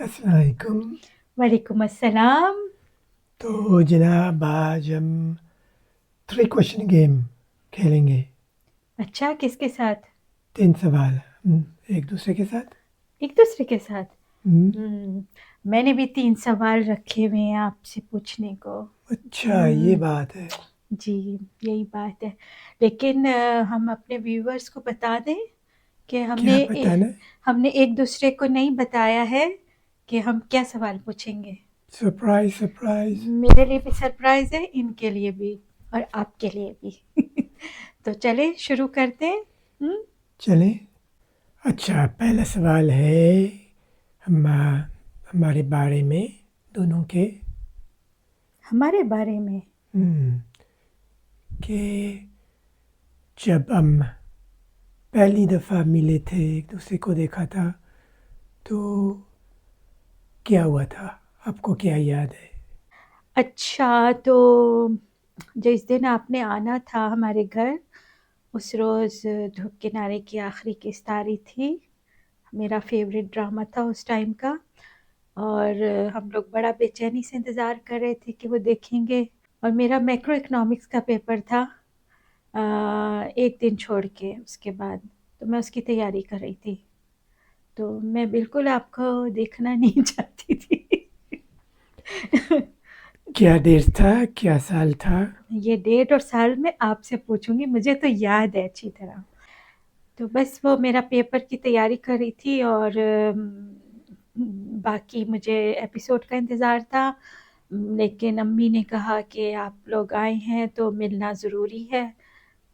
अस्सलाम वालेकुम। वालेकुम अस्सलाम। तो जनाब आज हम 3 क्वेश्चन गेम खेलेंगे। अच्छा, किसके साथ? 3 सवाल एक दूसरे के साथ। एक दूसरे के साथ। हुँ, मैंने भी 3 सवाल रखे हुए हैं आपसे पूछने को। अच्छा ये हम्म, बात है। जी, यही बात है। लेकिन हम अपने व्यूअर्स को बता दें कि क्या बताना है? हमने एक दूसरे को नहीं बताया है कि हम क्या सवाल पूछेंगे। Surprise surprise. मेरे लिए भी सरप्राइज है, इनके लिए भी और आपके लिए भी। तो चले शुरू करते हैं। हम्म, चलें? अच्छा पहला सवाल है हम हमारे बारे में दोनों के हमारे बारे में। हुँ, कि जब हम पहली दफ़ा मिले थे, एक दूसरे को देखा था, तो क्या हुआ था? आपको क्या याद है? अच्छा, तो जिस दिन आपने आना था हमारे घर, उस रोज़ धूप किनारे की आखिरी किस्तारी थी। मेरा फेवरेट ड्रामा था उस टाइम का। और हम लोग बड़ा बेचैनी से इंतज़ार कर रहे थे कि वो देखेंगे। और मेरा मैक्रो इकोनॉमिक्स का पेपर था एक दिन छोड़ के उसके बाद। तो मैं उसकी तैयारी कर रही थी। तो मैं बिल्कुल आपको देखना नहीं चाहती थी। क्या देर था? क्या साल था? ये डेट और साल मैं आपसे पूछूंगी, मुझे तो याद है अच्छी तरह। तो बस वो मेरा पेपर की तैयारी कर रही थी और बाकी मुझे एपिसोड का इंतज़ार था। लेकिन अम्मी ने कहा कि आप लोग आए हैं तो मिलना ज़रूरी है।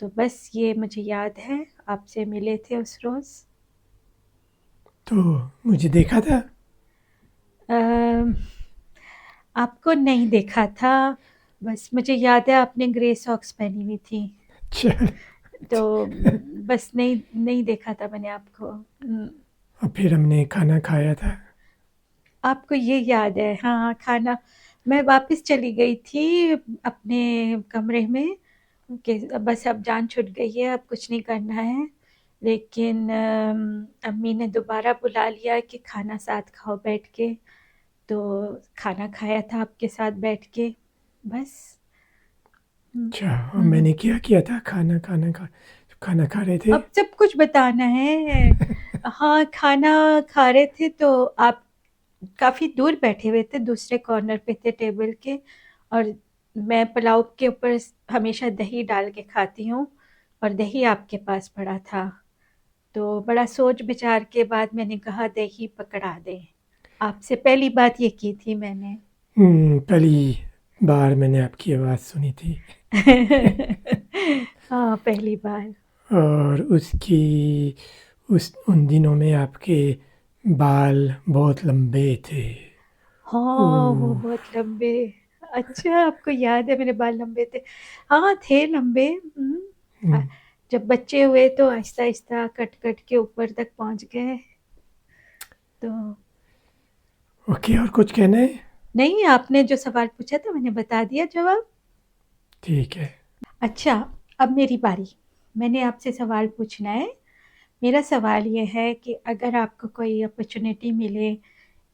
तो बस ये मुझे याद है, आपसे मिले थे उस रोज़। तो मुझे देखा था? अम, आपको नहीं देखा था। बस मुझे याद है आपने ग्रे सॉक्स पहनी हुई थी। चल तो बस नहीं नहीं देखा था मैंने आपको। और फिर हमने खाना खाया था। आपको ये याद है? हाँ, खाना। मैं वापस चली गई थी अपने कमरे में कि बस अब जान छूट गई है, अब कुछ नहीं करना है। लेकिन अम्मी ने दोबारा बुला लिया कि खाना साथ खाओ बैठ के। तो खाना खाया था आपके साथ बैठ के। बस। हुँ, अच्छा और हुँ। मैंने क्या किया था? खाना खा रहे थे? अब सब कुछ बताना है। हाँ, खाना खा रहे थे तो आप काफ़ी दूर बैठे हुए थे, दूसरे कॉर्नर पे थे टेबल के। और मैं पुलाव के ऊपर हमेशा दही डाल के खाती हूँ और दही आपके पास पड़ा था। तो बड़ा सोच विचार के बाद मैंने कहा दही पकड़ा दें। आपसे पहली बात ये की थी मैंने। पहली बार मैंने आपकी आवाज़ सुनी थी। हाँ, पहली बार। और उसकी उस उन दिनों में आपके बाल बहुत लंबे थे। हाँ, वो ओह! बहुत लंबे। अच्छा, आपको याद है मेरे बाल लंबे थे। हाँ, थे लंबे। हुँ, जब बच्चे हुए तो आहिस्ता-आहिस्ता कट-कट के ऊपर तक पहुँच गए। तो ओके और कुछ कहना है? नहीं, आपने जो सवाल पूछा था मैंने बता दिया जवाब। ठीक है। अच्छा, अब मेरी बारी। मैंने आपसे सवाल पूछना है। मेरा सवाल ये है कि अगर आपको कोई अपॉर्च्युनिटी मिले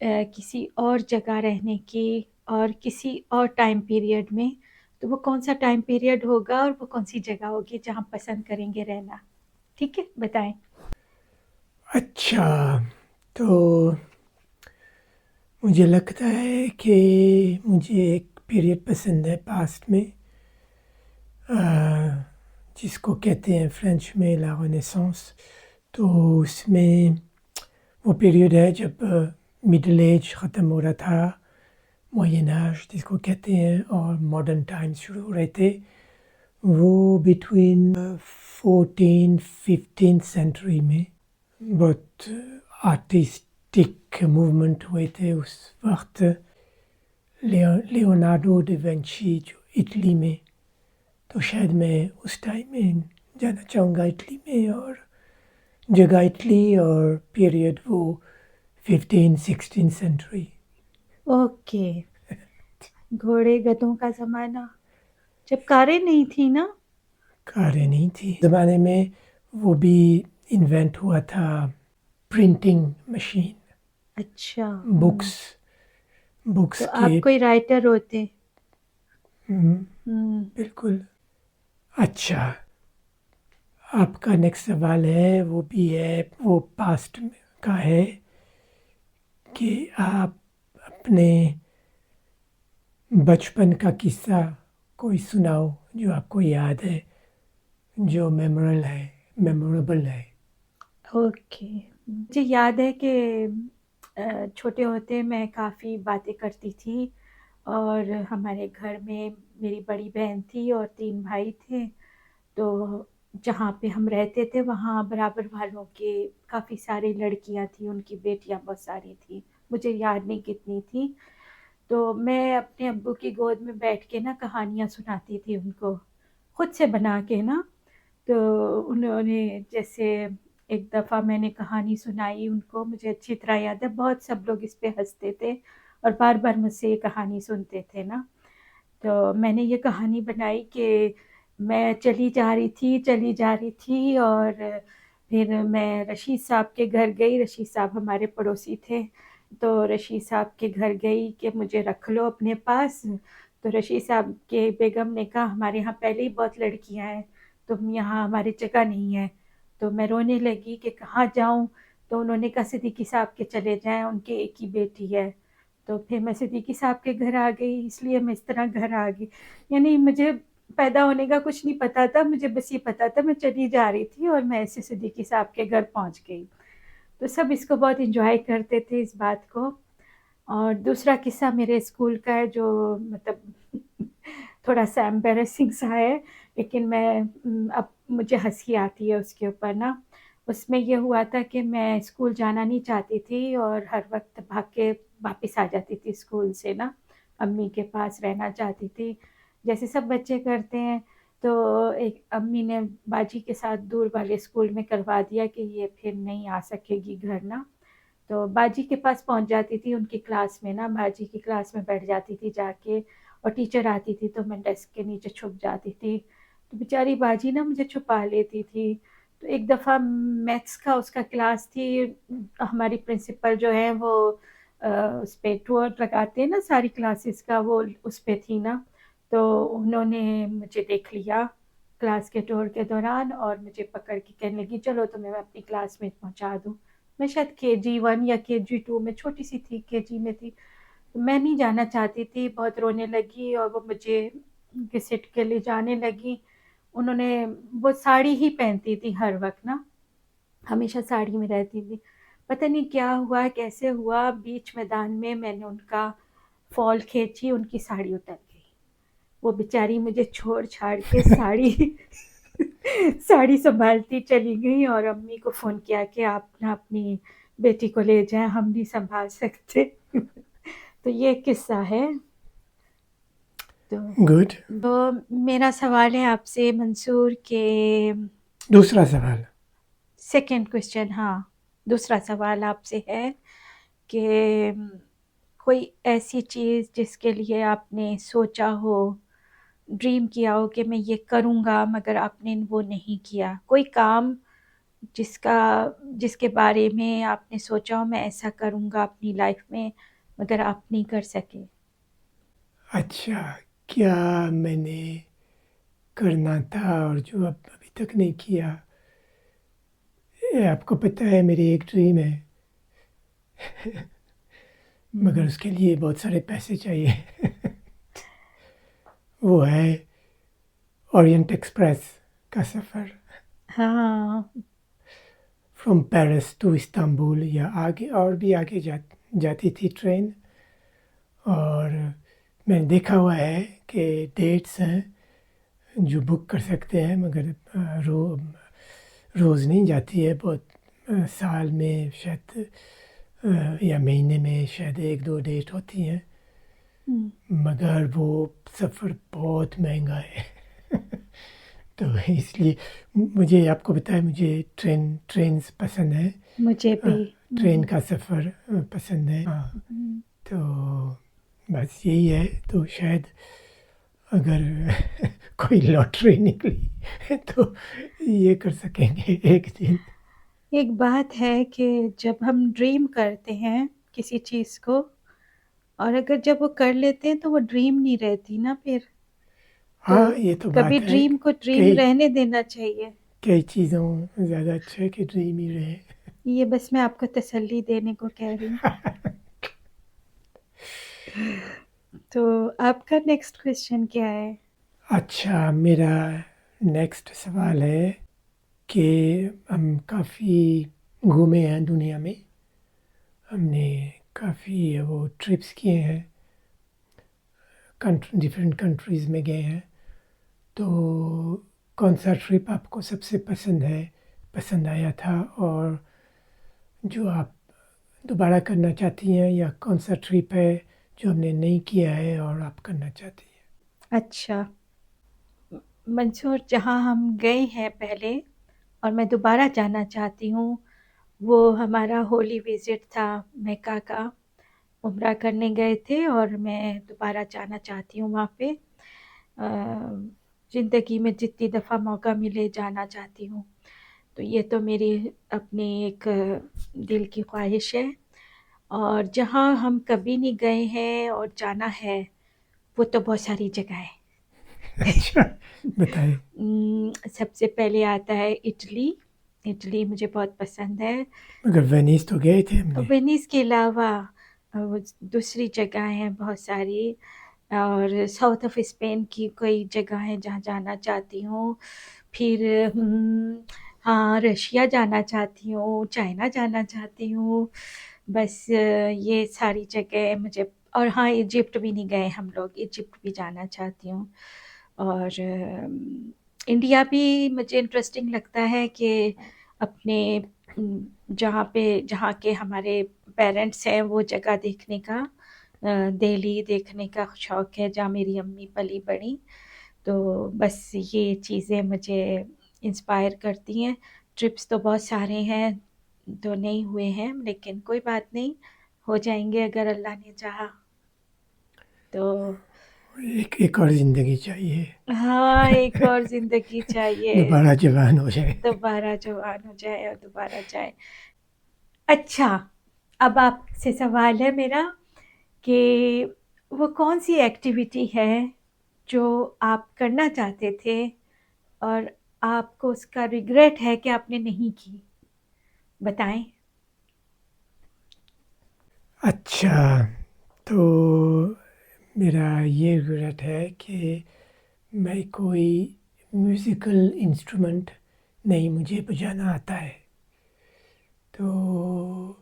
किसी और जगह रहने की और किसी और टाइम पीरियड में, तो वो कौन-सा टाइम पीरियड होगा और वो कौन-सी जगह होगी जहाँ पसंद करेंगे रहना? ठीक है, बताएँ। अच्छा, तो मुझे लगता है कि मुझे एक पीरियड पसंद है पास्ट में, अ, जिसको कहते हैं फ्रेंच में ला रेनेसांस। तो उसमें वो पीरियड है जब मिडल एज ख़त्म हो रहा था, मोयन ऐज जिसको कहते हैं, और मॉडर्न टाइम्स शुरू हो रहे थे। वो बिटवीन 14th-15th सेंचुरी में बहुत आर्टिस्टिक मूवमेंट हुए थे उस वक्त। लियोनार्डो दा विंची जो इटली में, तो शायद मैं उस टाइम में जाना चाहूँगा इटली में, और जगह इटली और पीरियड वो 15th-16th सेंचुरी। ओके, घोड़े गधों का ज़माना, जब कारें नहीं थी ना? कारें नहीं थी ज़माने में। वो भी इन्वेंट हुआ था प्रिंटिंग मशीन। अच्छा। बुक्स बुक्स तो के। आप कोई राइटर होते? हम्म, हम्म। बिल्कुल। अच्छा, आपका नेक्स्ट सवाल है, वो भी है, वो पास्ट का है कि आप अपने बचपन का किस्सा कोई सुनाओ जो आपको याद है, जो मेमोरेबल है। ओके। मुझे याद है कि छोटे होते मैं काफ़ी बातें करती थी, और हमारे घर में मेरी बड़ी बहन थी और 3 भाई थे। तो जहाँ पे हम रहते थे वहाँ बराबर वालों के काफ़ी सारी लड़कियाँ थी, उनकी बेटियाँ बहुत सारी थी, मुझे याद नहीं कितनी थी। तो मैं अपने अब्बू की गोद में बैठ के ना कहानियाँ सुनाती थी उनको, खुद से बना के ना। तो उन्होंने जैसे एक दफ़ा मैंने कहानी सुनाई उनको, मुझे अच्छी तरह याद है, बहुत सब लोग इस पे हँसते थे और बार-बार मुझसे ये कहानी सुनते थे ना। तो मैंने ये कहानी बनाई कि मैं चली जा रही थी, और फिर मैं रशीद साहब के घर गई। रशीद साहब हमारे पड़ोसी थे। तो रशीद साहब के घर गई कि मुझे रख लो अपने पास। तो रशीद साहब के बेगम ने कहा, हमारे यहाँ पहले ही बहुत लड़कियाँ हैं, तुम यहाँ, हमारी जगह नहीं है। तो मैं रोने लगी कि कहाँ जाऊँ। तो उन्होंने कहा सिद्दीकी साहब के चले जाएं, उनके एक ही बेटी है। तो फिर मैं सिद्दीकी साहब के घर आ गई, इसलिए मैं इस तरह घर आ गई। यानी मुझे पैदा होने का कुछ नहीं पता था, मुझे बस ये पता था मैं चली जा रही थी और मैं ऐसे सिद्दीकी साहब के घर पहुंच गई। तो सब इसको बहुत इंजॉय करते थे इस बात को। और दूसरा किस्सा मेरे स्कूल का है जो मतलब थोड़ा सा एम्बेरसिंग सा है, लेकिन मैं अब मुझे हंसी आती है उसके ऊपर ना। उसमें ये हुआ था कि मैं स्कूल जाना नहीं चाहती थी और हर वक्त भाग के वापस आ जाती थी स्कूल से ना, अम्मी के पास रहना चाहती थी, जैसे सब बच्चे करते हैं। तो एक अम्मी ने बाजी के साथ दूर वाले स्कूल में करवा दिया कि ये फिर नहीं आ सकेगी घर ना। तो बाजी के पास पहुंच जाती थी, उनकी क्लास में ना, बाजी की क्लास में बैठ जाती थी जाके। और टीचर आती थी तो मैं डेस्क के नीचे छुप जाती थी। तो बेचारी बाजी ना मुझे छुपा लेती थी। तो एक दफ़ा मैथ्स का उसका क्लास थी, हमारी प्रिंसिपल जो है वो उस पे टूर लगाते हैं ना सारी क्लासेस का, वो उस पे थी ना। तो उन्होंने मुझे देख लिया क्लास के टूर के दौरान और मुझे पकड़ के कहने लगी, चलो तुम्हें मैं अपनी क्लास में पहुंचा दूँ। मैं शायद KG 1 या KG 2 में, छोटी सी थी, KG में थी। तो मैं नहीं जाना चाहती थी, बहुत रोने लगी और वो मुझे घसीट के ले जाने लगी। उन्होंने, वो साड़ी ही पहनती थी हर वक्त ना, हमेशा साड़ी में रहती थी। पता नहीं क्या हुआ, कैसे हुआ, बीच मैदान में मैंने उनका फॉल खींची, उनकी साड़ी उतर गई। वो बेचारी मुझे छोड़ छाड़ के साड़ी साड़ी संभालती चली गई और अम्मी को फ़ोन किया कि आप ना अपनी बेटी को ले जाएं, हम नहीं संभाल सकते। तो ये किस्सा है। तो गुड। मेरा सवाल है आपसे मंसूर के, दूसरा सवाल। सेकंड क्वेश्चन, हाँ, दूसरा सवाल आपसे है कि कोई ऐसी चीज़ जिसके लिए आपने सोचा हो, ड्रीम किया हो कि मैं ये करूँगा, मगर आपने वो नहीं किया, कोई काम जिसका जिसके बारे में आपने सोचा हो मैं ऐसा करूँगा अपनी लाइफ में, मगर आप नहीं कर सके। अच्छा, क्या मैंने करना था और जो अब अभी तक नहीं किया? ये आपको पता है मेरी एक ड्रीम है, मगर उसके लिए बहुत सारे पैसे चाहिए। वो है ओरिएंट एक्सप्रेस का सफ़र, हाँ। फ्रॉम पेरिस टू इस्तांबुल, या आगे और भी आगे जाती थी ट्रेन। और मैंने देखा हुआ है कि डेट्स हैं जो बुक कर सकते हैं, मगर रोज़ नहीं जाती है, बहुत साल में शायद या महीने में शायद एक दो डेट होती हैं, मगर वो सफ़र बहुत महंगा है। तो इसलिए मुझे, आपको बताया, मुझे ट्रेन्स पसंद है। मुझे अ, भी। ट्रेन का सफ़र पसंद है, हाँ। तो बस यही है, तो शायद अगर कोई लॉटरी निकली तो ये कर सकेंगे एक दिन। एक बात है कि जब हम ड्रीम करते हैं किसी चीज़ को, और अगर जब वो कर लेते हैं तो वो ड्रीम नहीं रहती ना फिर। तो हाँ, ये तो कभी बात है। ड्रीम को ड्रीम कई रहने देना चाहिए। कई चीज़ों ज़्यादा अच्छा है कि ड्रीम ही रहे। ये बस मैं आपको तसल्ली देने को कह रही हूँ। तो आपका नेक्स्ट क्वेश्चन क्या है? अच्छा, मेरा नेक्स्ट सवाल है कि हम काफ़ी घूमे हैं दुनिया में। हमने काफ़ी वो ट्रिप्स किए हैं, डिफरेंट कंट्रीज़ में गए हैं। तो कौन सा ट्रिप आपको सबसे पसंद आया था, और जो आप दोबारा करना चाहती हैं, या कौन सा ट्रिप है जो हमने नहीं किया है और आप करना चाहती हैं? अच्छा, मंसूर, जहाँ हम गए हैं पहले और मैं दोबारा जाना चाहती हूँ, वो हमारा होली विज़िट था मक्का का। उम्रा करने गए थे और मैं दोबारा जाना चाहती हूँ वहाँ पे। ज़िंदगी में जितनी दफ़ा मौका मिले जाना चाहती हूँ। तो ये तो मेरी अपनी एक दिल की ख्वाहिश है। और जहाँ हम कभी नहीं गए हैं और जाना है, वो तो बहुत सारी जगह है। अच्छा, बताएं। सबसे पहले आता है इटली। इटली मुझे बहुत पसंद है। मगर वेनिस तो गए थे हमने। वेनिस के अलावा वो दूसरी जगह हैं बहुत सारी, और साउथ ऑफ स्पेन की कई जगह हैं जहाँ जाना चाहती हूँ। फिर हाँ, रशिया जाना चाहती हूँ, चाइना जाना चाहती हूँ। बस ये सारी जगह मुझे, और हाँ, इजिप्ट भी नहीं गए हम लोग, इजिप्ट भी जाना चाहती हूँ। और इंडिया भी मुझे इंटरेस्टिंग लगता है कि अपने जहाँ के हमारे पेरेंट्स हैं वो जगह देखने का, दिल्ली देखने का शौक़ है जहाँ मेरी अम्मी पली बड़ी। तो बस ये चीज़ें मुझे इंस्पायर करती हैं। ट्रिप्स तो बहुत सारे हैं, तो नहीं हुए हैं, लेकिन कोई बात नहीं, हो जाएंगे अगर अल्लाह ने चाहा तो। एक और ज़िंदगी चाहिए। हाँ, एक और ज़िंदगी चाहिए, दोबारा जवान हो जाए। दोबारा जवान हो जाए और दोबारा जाए। अच्छा, अब आपसे सवाल है मेरा कि वो कौन सी एक्टिविटी है जो आप करना चाहते थे और आपको उसका रिग्रेट है कि आपने नहीं की? बताएं। अच्छा, तो मेरा ये रिग्रेट है कि मैं कोई म्यूज़िकल इंस्ट्रूमेंट नहीं मुझे बजाना आता है। तो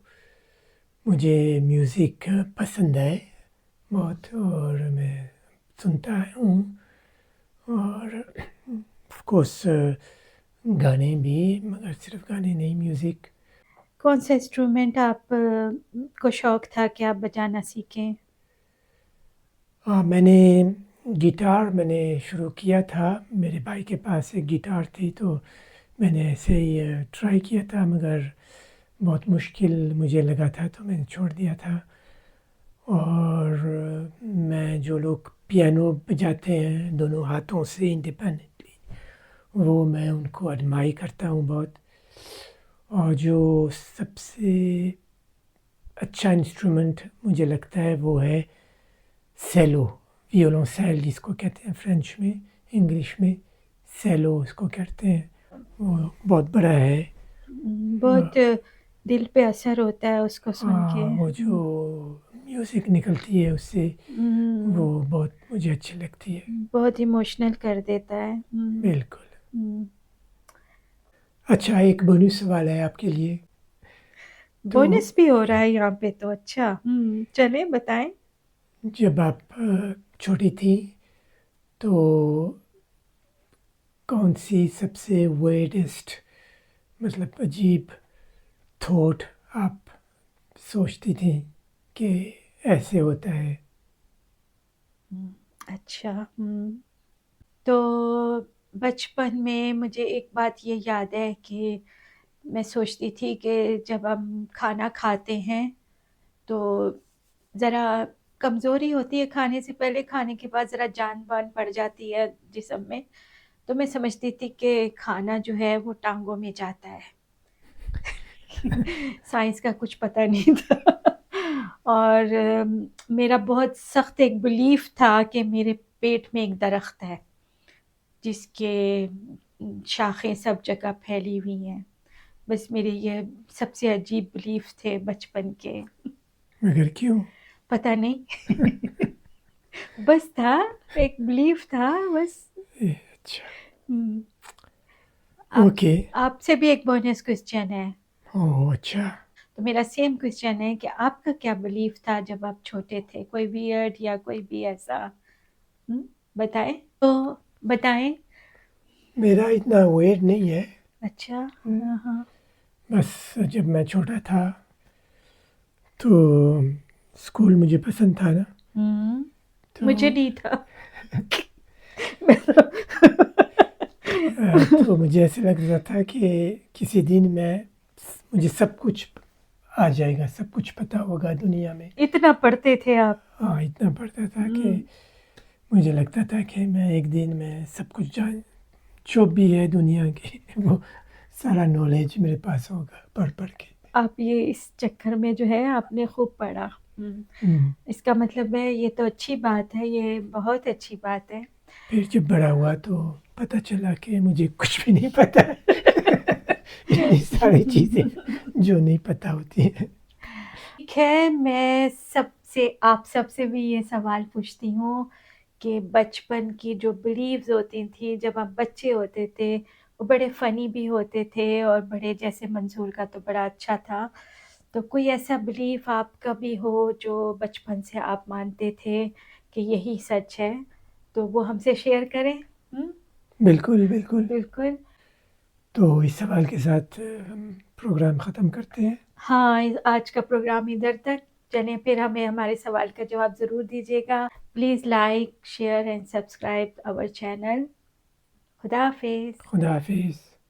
मुझे म्यूज़िक पसंद है बहुत, और मैं सुनता हूँ, और ऑफ कोर्स गाने भी, मगर सिर्फ गाने नहीं, म्यूज़िक। कौन सा इंस्ट्रूमेंट आप को शौक था कि आप बजाना सीखें? हाँ, मैंने शुरू किया था। मेरे भाई के पास एक गिटार थी, तो मैंने ऐसे ही ट्राई किया था, मगर बहुत मुश्किल मुझे लगा था, तो मैंने छोड़ दिया था। और मैं जो लोग पियानो बजाते हैं दोनों हाथों से इंडिपेंडेंटली, वो मैं उनको एडमायर करता हूँ बहुत। और जो सबसे अच्छा इंस्ट्रूमेंट मुझे लगता है वो है सेलो, वियोलोंसेल जिसको कहते हैं फ्रेंच में, इंग्लिश में सेलो उसको कहते हैं। वो बहुत बड़ा है। बहुत दिल पे असर होता है उसको सुन के। वो जो म्यूज़िक निकलती है उससे, वो हम्म, बहुत मुझे अच्छी लगती है। बहुत इमोशनल कर देता है। बिल्कुल। हम्म। अच्छा, एक बोनस सवाल है आपके लिए। तो बोनस भी हो रहा है यहाँ पे तो। अच्छा, चले बताएं। जब आप छोटी थी, तो कौन सी सबसे weirdest, मतलब अजीब थॉट आप सोचती थी कि ऐसे होता है? अच्छा, तो बचपन में मुझे एक बात ये याद है कि मैं सोचती थी कि जब हम खाना खाते हैं तो ज़रा कमज़ोरी होती है खाने से पहले, खाने के बाद ज़रा जान वान पड़ जाती है जिस्म में। तो मैं समझती थी कि खाना जो है वो टांगों में जाता है। साइंस का कुछ पता नहीं था। और मेरा बहुत सख्त एक बिलीफ था कि मेरे पेट में एक दरख्त है जिसके शाखें सब जगह फैली हुई हैं। बस मेरे ये सबसे अजीब बिलीफ थे बचपन के। मगर क्यों? पता नहीं बस था, एक बिलीफ था बस। अच्छा। हम्म, आप ओके। आपसे भी एक बोनस क्वेश्चन है। ओह अच्छा। तो मेरा सेम क्वेश्चन है कि आपका क्या बिलीफ था जब आप छोटे थे, कोई वियर्ड या कोई भी ऐसा। बताएं तो, बताएं। मेरा इतना वेट नहीं है। अच्छा। हम्म, हाँ हाँ। बस जब मैं छोटा था तो स्कूल मुझे पसंद था ना। हम्म, तो मुझे नहीं था तो मुझे ऐसे लगता था कि किसी दिन मुझे सब कुछ आ जाएगा, सब कुछ पता होगा दुनिया में। इतना पढ़ते थे आप? हाँ, इतना पढ़ता था कि हम्म, मुझे लगता था कि मैं एक दिन में सब कुछ जान, जो भी है दुनिया की वो सारा नॉलेज मेरे पास होगा पढ़ पढ़ के। आप ये इस चक्कर में जो है आपने खूब पढ़ा। हम्म, इसका मतलब है ये तो अच्छी बात है, ये बहुत अच्छी बात है। फिर जब बड़ा हुआ तो पता चला कि मुझे कुछ भी नहीं पता इतनी सारी चीज़ें जो नहीं पता होती हैं। ठीक है, मैं सबसे आप सबसे भी ये सवाल पूछती हूँ कि बचपन की जो बिलीव्स होती थी जब आप बच्चे होते थे, वो बड़े फनी भी होते थे और बड़े, जैसे मंसूर का तो बड़ा अच्छा था। तो कोई ऐसा बिलीफ आपका भी हो जो बचपन से आप मानते थे कि यही सच है, तो वो हमसे शेयर करें। बिल्कुल बिल्कुल। बिल्कुल। तो इस सवाल के साथ हम प्रोग्राम ख़त्म करते हैं। हाँ, आज का प्रोग्राम इधर तक। चलें फिर, हमें हमारे सवाल का जवाब ज़रूर दीजिएगा। Please like share and subscribe our channel. खुदा हाफिज़। खुदा हाफिज़।